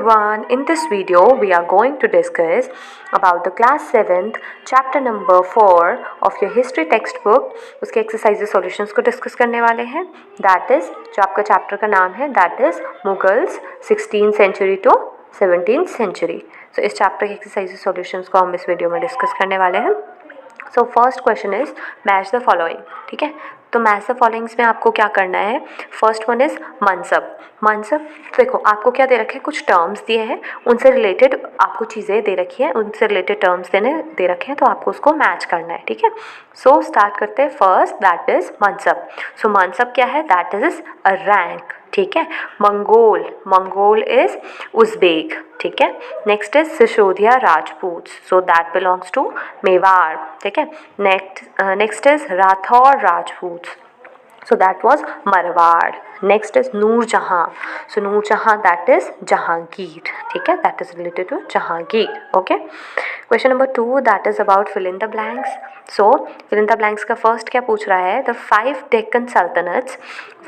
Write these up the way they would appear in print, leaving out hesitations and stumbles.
everyone, in this video we are going to discuss about the class 7th chapter number 4 of your history textbook. उसके exercises solutions को discuss करने वाले हैं. That is जो आपका chapter का नाम है that is Mughals 16th century to 17th century. So इस chapter के exercises solutions को हम इस video में discuss करने वाले हैं. So first question is match the following. ठीक है, तो मैच द फॉलोइंग्स में आपको क्या करना है. First one is mansab. Mansab देखो आपको क्या दे रखे हैं, कुछ टर्म्स दिए हैं, उनसे रिलेटेड आपको चीज़ें दे रखी हैं, उनसे रिलेटेड टर्म्स दे रखे हैं, तो आपको उसको मैच करना है. ठीक है, सो स्टार्ट करते हैं. First that is mansab. So mansab क्या है, दैट इज अ रैंक. ठीक है, मंगोल, मंगोल इज उज़्बेक. ठीक है, next is Sisodia Rajput, so that belongs to Mewar. ठीक है, next is Rathore Rajput, so that was Marwar. Next is Noor Jahan. So Noor Jahan, that is Jahangir. ठीक है, that is related to Jahangir. Okay. Question number 2, that is about fill in the blanks. So fill in the blanks का first क्या पूछ रहा है, the 5 Deccan Sultanates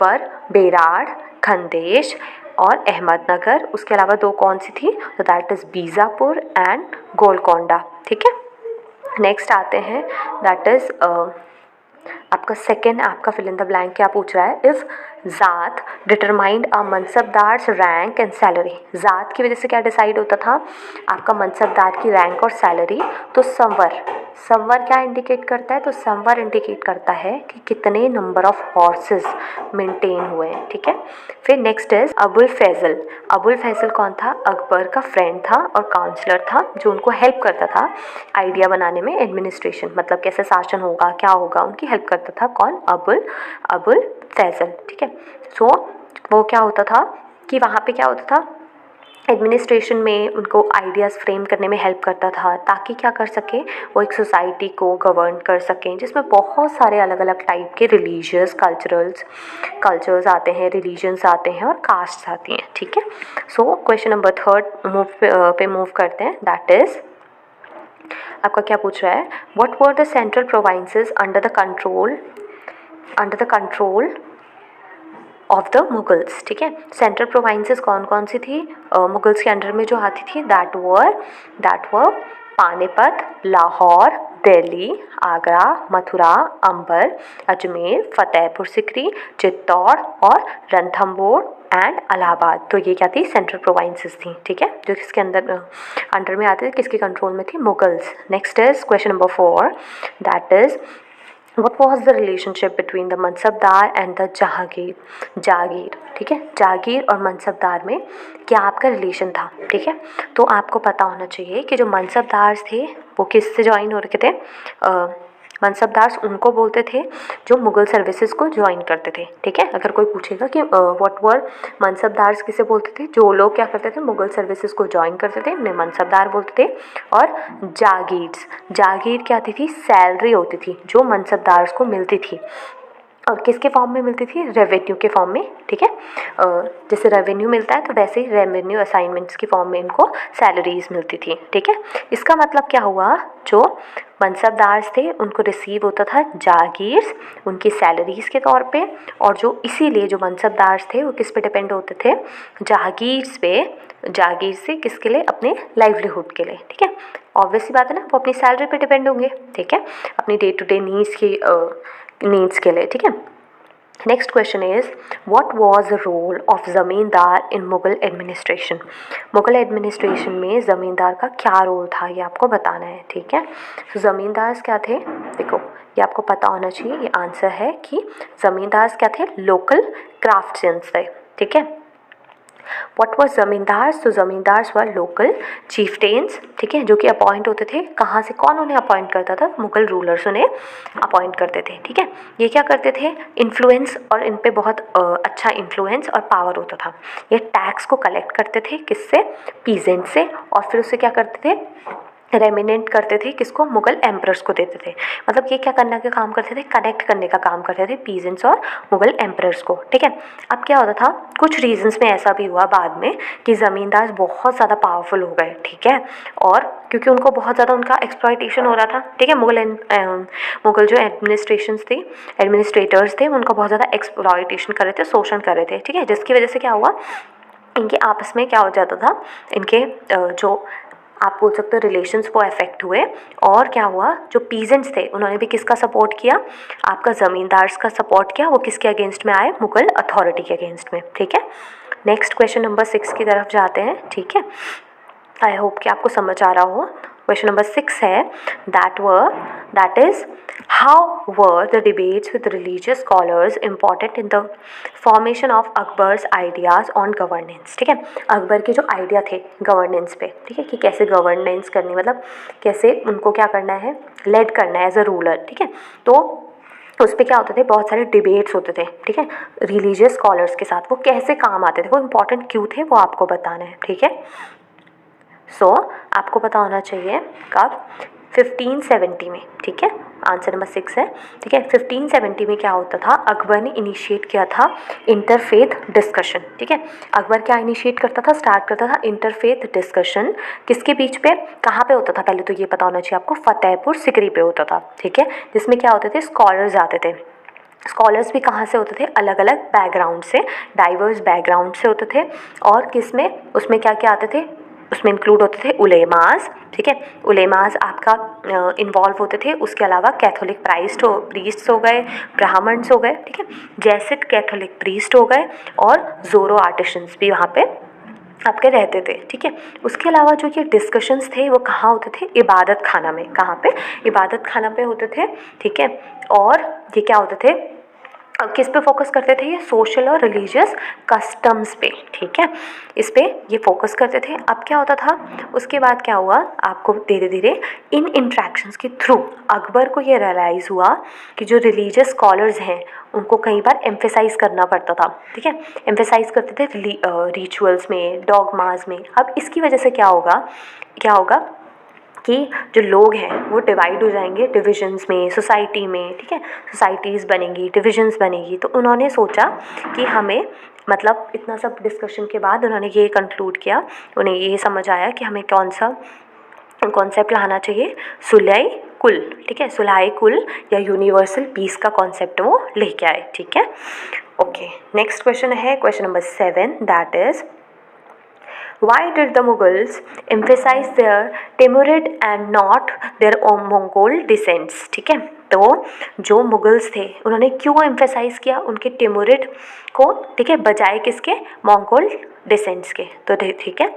were Berar, खंदेश और अहमदनगर. उसके अलावा 2 कौन सी थी, तो that is Bijapur and Golconda. ठीक है, नेक्स्ट आते हैं, दैट इज आपका सेकेंड आपका फिल इन द ब्लैंक क्या पूछ रहा है, if zat determined a mansabdar's rank and salary. Zat की वजह से क्या डिसाइड होता था आपका मनसबदार की रैंक और सैलरी. तो संवर, संवर क्या इंडिकेट करता है, तो संवर इंडिकेट करता है कि कितने नंबर ऑफ हॉर्सेस मेंटेन हुए हैं. ठीक है, फिर नेक्स्ट इज अबुल फैज़ल. अबुल फैज़ल कौन था, अकबर का फ्रेंड था और काउंसलर था, जो उनको हेल्प करता था आइडिया बनाने में, एडमिनिस्ट्रेशन मतलब कैसे शासन होगा क्या होगा, उनकी हेल्प करता था. कौन, अबुल फैज़ल. ठीक है, सो वो क्या होता था कि वहाँ पे क्या होता था, एडमिनिस्ट्रेशन में उनको आइडियाज़ फ्रेम करने में हेल्प करता था, ताकि क्या कर सके, वो एक सोसाइटी को गवर्न कर सकें, जिसमें बहुत सारे अलग अलग टाइप के रिलीजियस कल्चर्स आते हैं, रिलीजन्स आते हैं और कास्ट्स आती हैं. ठीक है, सो क्वेश्चन नंबर 3 पे मूव करते हैं. दैट इज़ आपका क्या पूछ रहा है, what were the central provinces under the control of the Mughals. ठीक है, सेंट्रल प्रोविंसेस कौन कौन सी थी मुगल्स के अंडर में जो आती थी, दैट वर पानीपत, लाहौर, दिल्ली, आगरा, मथुरा, अंबर, अजमेर, फतेहपुर सिकरी, चित्तौड़ और रणथंबोर एंड इलाहाबाद. तो ये क्या थी, सेंट्रल प्रोविंसेस थी. ठीक है, जो किसके अंडर में आते थे, किसके कंट्रोल में थी, Mughals. Next is question number 4, that is what was the relationship between the mansabdar and the जागीर. ठीक है, जागीर और मनसबदार में क्या आपका रिलेशन था. ठीक है, तो आपको पता होना चाहिए कि जो मनसबदार थे वो किससे ज्वाइन हो रखे थे, मनसबदार उनको बोलते थे जो मुग़ल सर्विसेज को ज्वाइन करते थे. ठीक है, अगर कोई पूछेगा कि व्हाट वर मनसबदार किसे बोलते थे, जो लोग क्या करते थे मुग़ल सर्विसेज को ज्वाइन करते थे उन्हें मनसबदार बोलते थे. और जागीर क्या आती थी, सैलरी होती थी जो मनसबदार को मिलती थी, और किसके फॉर्म में मिलती थी, रेवेन्यू के फॉर्म में. ठीक है, जैसे रेवेन्यू मिलता है तो वैसे ही रेवेन्यू असाइनमेंट्स की फॉर्म में इनको सैलरीज मिलती थी. ठीक है, इसका मतलब क्या हुआ, जो मनसबदार थे उनको रिसीव होता था जागीर उनकी सैलरीज के तौर पे, और जो इसीलिए जो मनसबदार थे वो किस पे डिपेंड होते थे, जागीर से किसके लिए, अपने लाइवलीहुड के लिए. ठीक है, ऑब्वियस सी बात है ना, वो अपनी सैलरी पे डिपेंड होंगे. ठीक है, अपनी डे टू डे नीड्स के लिए. ठीक है, next question is what was the role of zamindar in Mughal administration. Mughal administration में ज़मींदार का क्या रोल था, ये आपको बताना है. ठीक है, तो ज़मींदार क्या थे, देखो ये आपको पता होना चाहिए. ये आंसर है कि ज़मींदार क्या थे, लोकल क्राफ्ट्समैन थे. ठीक है, व्हाट वॉज ज़मींदार्स, तो ज़मींदार्स वर लोकल चीफ्टेन्स. ठीक है, जो कि अपॉइंट होते थे कहाँ से, कौन उन्हें अपॉइंट करता था, मुग़ल रूलर्स उन्हें अपॉइंट करते थे. ठीक है, ये क्या करते थे, इन्फ्लुएंस, और इन पे बहुत अच्छा इन्फ्लुएंस और पावर होता था. ये टैक्स को कलेक्ट करते थे किससे, पीजेंट से, और फिर उससे क्या करते थे, रेमिनेंट करते थे किसको, मुग़ल एम्परर्स को देते थे. मतलब ये क्या करने का काम करते थे, कनेक्ट करने का काम करते थे पीजेंट्स और मुग़ल एम्परर्स को. ठीक है, अब क्या होता था, कुछ रीजंस में ऐसा भी हुआ बाद में कि ज़मींदार बहुत ज़्यादा पावरफुल हो गए. ठीक है, और क्योंकि उनको बहुत ज़्यादा उनका एक्सप्लॉयटेशन हो रहा था. ठीक है, मुग़ल जो एडमिनिस्ट्रेटर्स थे उनका बहुत ज़्यादा एक्सप्लॉयटेशन कर रहे थे, शोषण कर रहे थे. ठीक है, जिसकी वजह से क्या हुआ, इनके आपस में क्या हो जाता था, इनके जो आप बोल सकते हो रिलेशंस वो अफेक्ट हुए। और क्या हुआ, जो पीजेंट्स थे उन्होंने भी किसका सपोर्ट किया, आपका ज़मींदार का सपोर्ट किया। वो किसके अगेंस्ट में आए, मुगल अथॉरिटी के अगेंस्ट में। ठीक है, नेक्स्ट क्वेश्चन नंबर 6 की तरफ जाते हैं। ठीक है, आई होप कि आपको समझ आ रहा हो। क्वेश्चन नंबर 6 है that is how were the debates with religious scholars important in the formation of Akbar's ideas on governance. ठीक है, अकबर के जो आइडिया थे गवर्नेंस पे, ठीक है, कि कैसे गवर्नेंस करनी, मतलब कैसे उनको क्या करना है, लेड करना है एज अ रूलर। ठीक है, तो उस पर क्या होते थे, बहुत सारे डिबेट्स होते थे। ठीक है, रिलीजियस स्कॉलर्स के साथ वो कैसे काम आते थे, वो इंपॉर्टेंट क्यों थे, वो आपको बताना है। ठीक है, सो आपको पता होना चाहिए कब, 1570 में। ठीक है, आंसर नंबर 6 है। ठीक है, 1570 में क्या होता था, अकबर ने इनिशिएट किया था इंटरफेथ डिस्कशन। ठीक है, अकबर क्या इनिशिएट करता था, स्टार्ट करता था इंटरफेथ डिस्कशन। किसके बीच पे, कहाँ पे होता था, पहले तो ये पता होना चाहिए आपको, फतेहपुर सिकरी पे होता था। ठीक है, जिसमें क्या होते थे, स्कॉलर्स आते थे। स्कॉलर्स भी कहाँ से होते थे, अलग अलग बैकग्राउंड से, डाइवर्स बैकग्राउंड से होते थे। और किस में, उसमें क्या क्या आते थे, उसमें इंक्लूड होते थे उलेमास। ठीक है, उलेमास आपका इन्वॉल्व होते थे। उसके अलावा कैथोलिक प्रीस्ट हो गए, ब्राह्मण्स हो गए। ठीक है, जैसिट कैथोलिक प्रीस्ट हो गए, और जोरो आर्टिशंस भी वहाँ पे आपके रहते थे। ठीक है, उसके अलावा जो ये डिस्कशंस थे वो कहाँ होते थे, इबादत खाना में। कहाँ पे, इबादत खाना पे होते थे। ठीक है, और ये क्या होते थे, अब किस पे फोकस करते थे, ये सोशल और रिलीजियस कस्टम्स पे। ठीक है, इस पे ये फोकस करते थे। अब क्या होता था, उसके बाद क्या हुआ, आपको धीरे धीरे इन इंट्रैक्शंस के थ्रू अकबर को ये रियलाइज़ हुआ कि जो रिलीजियस स्कॉलर्स हैं उनको कई बार एम्फेसाइज करना पड़ता था। ठीक है, एम्फेसाइज करते थे रिचुअल्स में, डॉगमास में। अब इसकी वजह से क्या होगा कि जो लोग हैं वो डिवाइड हो जाएंगे डिविजन्स में, सोसाइटी में। ठीक है, सोसाइटीज़ बनेंगी, डिविजन्स बनेगी। तो उन्होंने सोचा कि हमें, मतलब इतना सब डिस्कशन के बाद उन्होंने ये कंक्लूड किया, उन्हें ये समझ आया कि हमें कौन सा कॉन्सेप्ट लाना चाहिए, सुलह कुल। ठीक है, सुलह कुल या यूनिवर्सल पीस का कॉन्सेप्ट वो लेके आए। ठीक है, ओके, नेक्स्ट क्वेश्चन है question number 7, that is Why did the Mughals emphasize their Timurid and not their Mongol descents? ठीक है, तो जो मुगल्स थे उन्होंने क्यों एम्फेसाइज किया उनके टिमुरिड को, ठीक है, बजाय किसके, मंगोल डिसेंट्स के। तो ठीक है,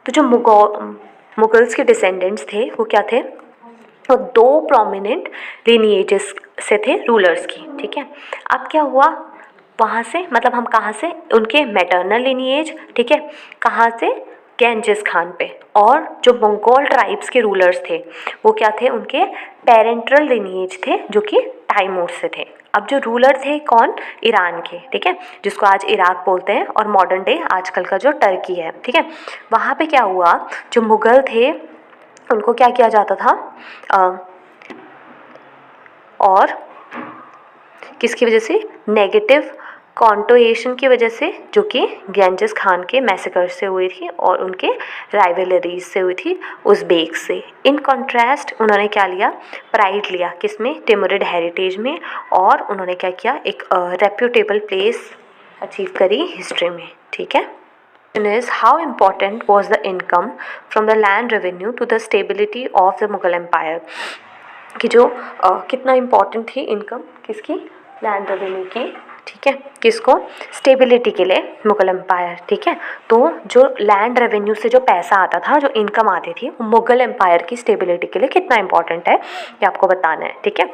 तो जो मुगल्स के डिसेंडेंट्स थे वो क्या थे, वो 2 प्रोमिनेंट लिनिएजेस से थे रूलर्स की। ठीक है, अब क्या हुआ, वहाँ से, मतलब हम कहाँ से, उनके मैटरनल लिनिएज। ठीक है, कहाँ से, गेंजिस खान पे। और जो मंगोल ट्राइब्स के रूलर्स थे वो क्या थे, उनके पेरेंट्रल लिनिएज थे, जो कि तैमूर से थे। अब जो रूलर थे कौन, ईरान के। ठीक है, जिसको आज इराक बोलते हैं, और मॉडर्न डे आजकल का जो टर्की है। ठीक है, वहाँ पे क्या हुआ, जो मुग़ल थे उनको क्या किया जाता था, और किसकी वजह से, नेगेटिव कॉन्टोएशन की वजह से, जो कि गेंजिस खान के मैसेकर से हुई थी और उनके राइवलरीज से हुई थी उज़्बेक से। इन कॉन्ट्रास्ट उन्होंने क्या लिया, प्राइड लिया, किसमें, टिमुरिड हेरिटेज में। और उन्होंने क्या किया, एक रेप्यूटेबल प्लेस अचीव करी हिस्ट्री में। ठीक है, is how important was the income from the land revenue to the stability of the Mughal Empire? कि जो कितना इम्पॉर्टेंट थी इनकम किसकी, लैंड रेवेन्यू की। ठीक है, किसको, स्टेबिलिटी के लिए, मुगल एम्पायर। ठीक है, तो जो लैंड रेवेन्यू से जो पैसा आता था, जो इनकम आती थी, वो मुगल एम्पायर की स्टेबिलिटी के लिए कितना इंपॉर्टेंट है ये आपको बताना है। ठीक है,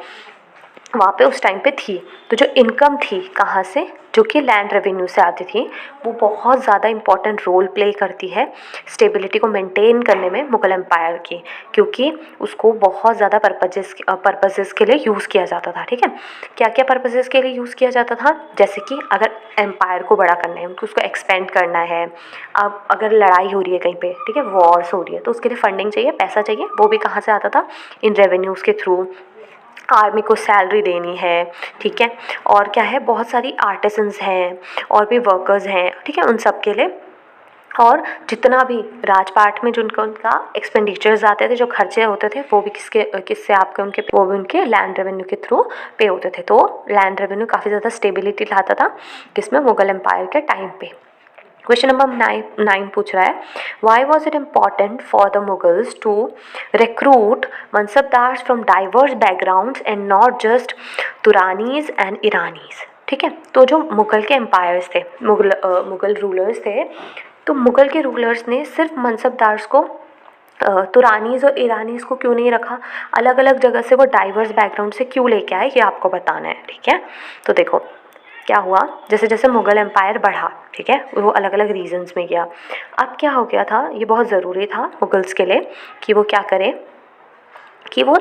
वहाँ पे उस टाइम पे थी। तो जो इनकम थी कहाँ से, जो कि लैंड रेवेन्यू से आती थी, वो बहुत ज़्यादा इंपॉर्टेंट रोल प्ले करती है स्टेबिलिटी को मेंटेन करने में मुगल एम्पायर की, क्योंकि उसको बहुत ज़्यादा पर्पसेस के लिए यूज़ किया जाता था। ठीक है, क्या क्या पर्पसेस के लिए यूज़ किया जाता था, जैसे कि अगर एम्पायर को बड़ा करना है, उसको एक्सपेंड करना है, अब अगर लड़ाई हो रही है कहीं पे, ठीक है, वॉर्स हो रही है, तो उसके लिए फंडिंग चाहिए, पैसा चाहिए, वो भी कहाँ से आता था, इन रेवेन्यूज़ के थ्रू। आर्मी को सैलरी देनी है। ठीक है, और क्या है, बहुत सारी आर्टिसंस हैं और भी वर्कर्स हैं। ठीक है, उन सब के लिए, और जितना भी राजपाट में जो उनका एक्सपेंडिचर्स आते थे, जो खर्चे होते थे, वो भी किससे आपके उनके, वो भी उनके लैंड रेवेन्यू के थ्रू पे होते थे। तो लैंड रेवेन्यू काफ़ी ज़्यादा स्टेबिलिटी लाता था किसमें, मुगल एम्पायर के टाइम पे। क्वेश्चन नंबर 9 पूछ रहा है, why was it important for the Mughals to recruit mansabdars from diverse backgrounds and not just Turanis and Iranis. ठीक है, तो जो मुगल के एम्पायर्स थे, मुगल रूलर्स थे, तो मुगल के रूलर्स ने सिर्फ मनसबदार्स को तुरानीज़ और ईरानीज़ को क्यों नहीं रखा, अलग अलग जगह से वो डाइवर्स बैकग्राउंड से क्यों लेके आए, ये आपको बताना है। ठीक है, तो देखो क्या हुआ, जैसे जैसे मुग़ल एम्पायर बढ़ा, ठीक है, वो अलग अलग रीजन्स में गया। अब क्या हो गया था, ये बहुत ज़रूरी था मुगल्स के लिए कि वो क्या करें, कि वो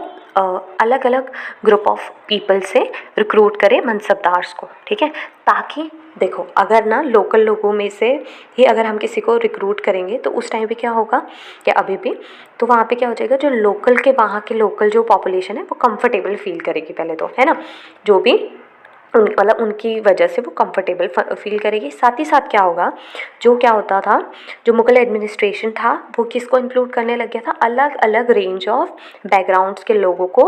अलग अलग ग्रुप ऑफ पीपल से रिक्रूट करें मनसबदार्स को। ठीक है, ताकि देखो अगर ना लोकल लोगों में से ही अगर हम किसी को रिक्रूट करेंगे तो उस टाइम पे क्या होगा, या अभी भी, तो वहाँ पे क्या हो जाएगा, जो लोकल के वहाँ के लोकल जो पॉपुलेशन है वो कंफर्टेबल फील करेगी पहले तो, है ना, जो भी मतलब उनकी वजह से वो कंफर्टेबल फील करेगी। साथ ही साथ क्या होगा, जो क्या होता था, जो मुगल एडमिनिस्ट्रेशन था वो किसको इंक्लूड करने लग गया था, अलग अलग रेंज ऑफ बैकग्राउंड्स के लोगों को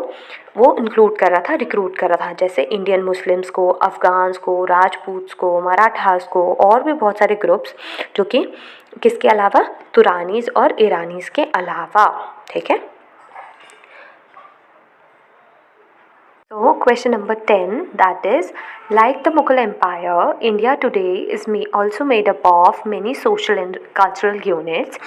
वो इंक्लूड कर रहा था, रिक्रूट कर रहा था, जैसे इंडियन मुस्लिम्स को, अफ़गान्स को, राजपूत्स को, मराठास को, और भी बहुत सारे ग्रुप्स जो कि किसके अलावा, तुरानीज़ और ईरानीज़ के अलावा। ठीक है, so question number 10, that is, like the Mughal Empire, India today is also made up of many social and cultural units.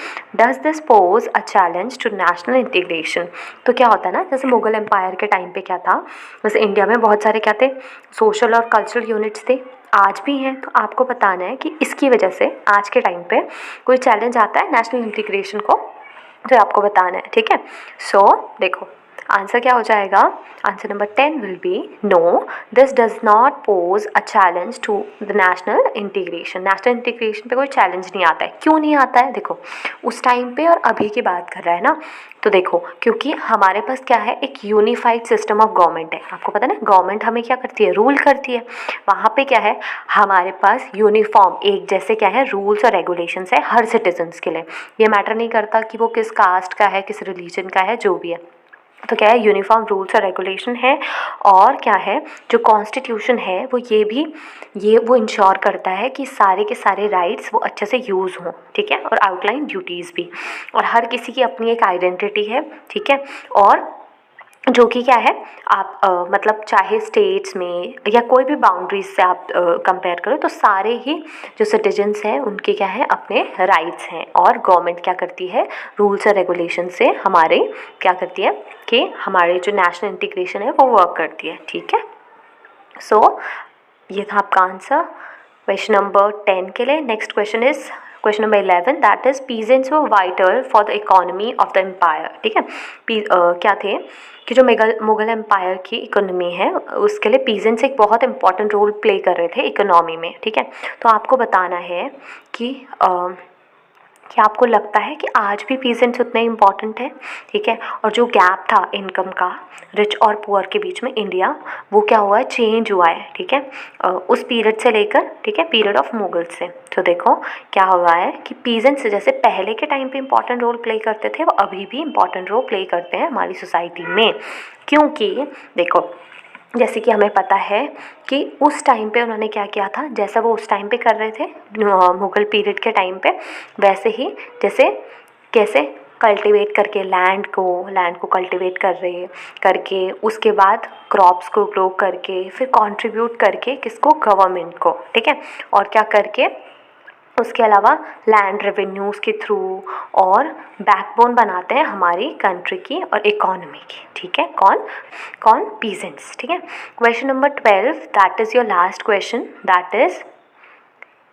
Does this pose a challenge to national integration? तो क्या होता है ना, जैसे मुगल एम्पायर के टाइम पे क्या था, जैसे इंडिया में बहुत सारे क्या थे, सोशल और कल्चरल यूनिट्स थे, आज भी हैं, तो आपको बताना है कि इसकी वजह से आज के टाइम पे कोई चैलेंज आता है नेशनल इंटीग्रेशन को, तो आपको बताना है। ठीक है, सो देखो आंसर क्या हो जाएगा, answer number 10 will be no, this does not pose a challenge to the national integration. National integration पे कोई चैलेंज नहीं आता है। क्यों नहीं आता है, देखो उस टाइम पे और अभी की बात कर रहा है ना, तो देखो क्योंकि हमारे पास क्या है, एक यूनिफाइड सिस्टम ऑफ गवर्नमेंट है। आपको पता है ना, गवर्नमेंट हमें क्या करती है, रूल करती है। वहाँ पे क्या है, हमारे पास यूनिफॉर्म एक जैसे क्या है, रूल्स और रेगुलेशंस है हर सिटीजन्स के लिए। ये मैटर नहीं करता कि वो किस कास्ट का है, किस रिलीजन का है, जो भी है, तो क्या है, यूनिफॉर्म रूल्स और रेगुलेशन है। और क्या है, जो कॉन्स्टिट्यूशन है वो ये वो इंश्योर करता है कि सारे के सारे राइट्स वो अच्छे से यूज़ हों। ठीक है, और आउटलाइन ड्यूटीज़ भी, और हर किसी की अपनी एक आइडेंटिटी है। ठीक है, और जो कि क्या है, आप मतलब चाहे स्टेट्स में या कोई भी बाउंड्रीज से आप कंपेयर करो, तो सारे ही जो सिटीजन्स हैं उनके क्या है, अपने राइट्स हैं। और गवर्नमेंट क्या करती है, रूल्स और रेगुलेशन से हमारे क्या करती है कि हमारे जो नेशनल इंटीग्रेशन है वो वर्क करती है। ठीक है, सो ये था आपका आंसर क्वेश्चन नंबर 10 के लिए। Next question is question number 11, that is peasants were vital for the economy of the empire. ठीक है, क्या थे कि जो मुगल एम्पायर की इकोनॉमी है उसके लिए पीजेंट्स एक बहुत इंपॉर्टेंट रोल प्ले कर रहे थे इकोनॉमी में। ठीक है, तो आपको बताना है कि क्या आपको लगता है कि आज भी पीजेंट्स उतने इम्पॉर्टेंट है। ठीक है, और जो गैप था इनकम का रिच और पुअर के बीच में इंडिया, वो क्या हुआ है, चेंज हुआ है। ठीक है, उस पीरियड से लेकर, ठीक है, पीरियड ऑफ मुगल से, तो देखो क्या हुआ है कि पीजेंट्स जैसे पहले के टाइम पे इम्पॉर्टेंट रोल प्ले करते थे, वो अभी भी इम्पॉर्टेंट रोल प्ले करते हैं हमारी सोसाइटी में। क्योंकि देखो जैसे कि हमें पता है कि उस टाइम पे उन्होंने क्या किया था, जैसा वो उस टाइम पे कर रहे थे मुग़ल पीरियड के टाइम पे, वैसे ही जैसे कैसे कल्टीवेट करके लैंड को कल्टीवेट करके उसके बाद क्रॉप्स को ग्रो करके फिर कंट्रीब्यूट करके किसको, गवर्नमेंट को। ठीक है, और क्या करके उसके अलावा लैंड रेवेन्यूज़ के थ्रू और बैकबोन बनाते हैं हमारी कंट्री की और इकोनॉमी की। ठीक है, कौन पीजेंट्स। ठीक है, question number 12, that is your last question, that is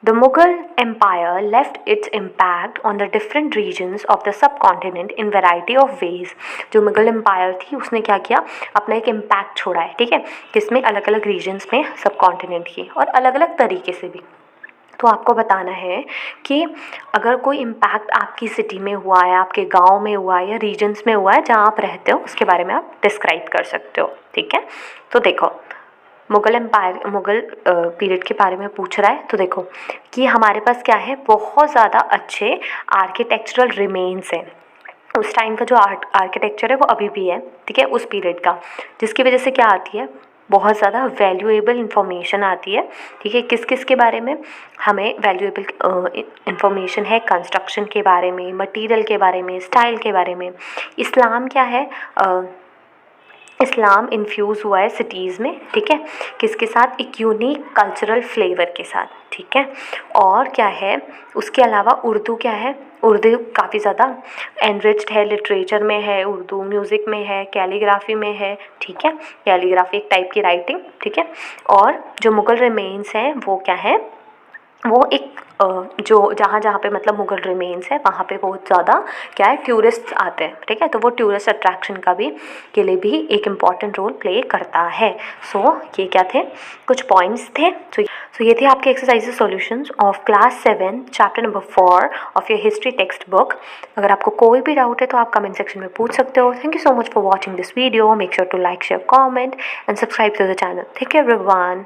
the Mughal empire left its impact on the different regions of the subcontinent in variety of ways. जो मुगल एम्पायर थी उसने क्या किया, अपना एक इम्पैक्ट छोड़ा है। ठीक है, जिसमें अलग अलग रीजन्स में सब कॉन्टिनेंट की, और अलग अलग तरीके से भी। तो आपको बताना है कि अगर कोई इम्पैक्ट आपकी सिटी में हुआ है, आपके गांव में हुआ है, या रीजन्स में हुआ है जहां आप रहते हो, उसके बारे में आप डिस्क्राइब कर सकते हो। ठीक है, तो देखो मुगल पीरियड के बारे में पूछ रहा है, तो देखो कि हमारे पास क्या है, बहुत ज़्यादा अच्छे आर्किटेक्चरल रिमेन्स हैं। उस टाइम का जो आर्किटेक्चर है वो अभी भी है। ठीक है, उस पीरियड का, जिसकी वजह से क्या आती है, बहुत ज़्यादा वैल्यूएबल इंफॉर्मेशन आती है, ठीक है। किस किस के बारे में हमें वैल्यूएबल इंफॉर्मेशन है? कंस्ट्रक्शन के बारे में, मटेरियल के बारे में, स्टाइल के बारे में। इस्लाम क्या है? इस्लाम इन्फ्यूज़ हुआ है सिटीज़ में, ठीक है, किसके साथ? एक यूनिक कल्चरल फ्लेवर के साथ, ठीक है। और क्या है उसके अलावा? उर्दू क्या है? उर्दू काफ़ी ज़्यादा एनरिच्ड है, लिटरेचर में है उर्दू, म्यूज़िक में है, कैलीग्राफी में है, ठीक है। कैलीग्राफी एक टाइप की राइटिंग, ठीक है। और जो मुग़ल रिमेन्स हैं वो क्या है? वो एक जो जहाँ जहाँ पे मतलब मुग़ल रिमेन्स है वहाँ पे बहुत ज़्यादा क्या है, टूरिस्ट आते हैं, ठीक है। तो वो टूरिस्ट अट्रैक्शन का भी के लिए भी एक इम्पॉर्टेंट रोल प्ले करता है। सो ये क्या थे? कुछ पॉइंट्स थे। सो ये थे आपके exercises solutions of class 7 chapter number 4 of your history text book. अगर आपको कोई भी डाउट है तो आप कमेंट सेक्शन में पूछ सकते हो। Thank you so much for watching this video. Make sure to like, share, comment and subscribe to the channel. Take care everyone.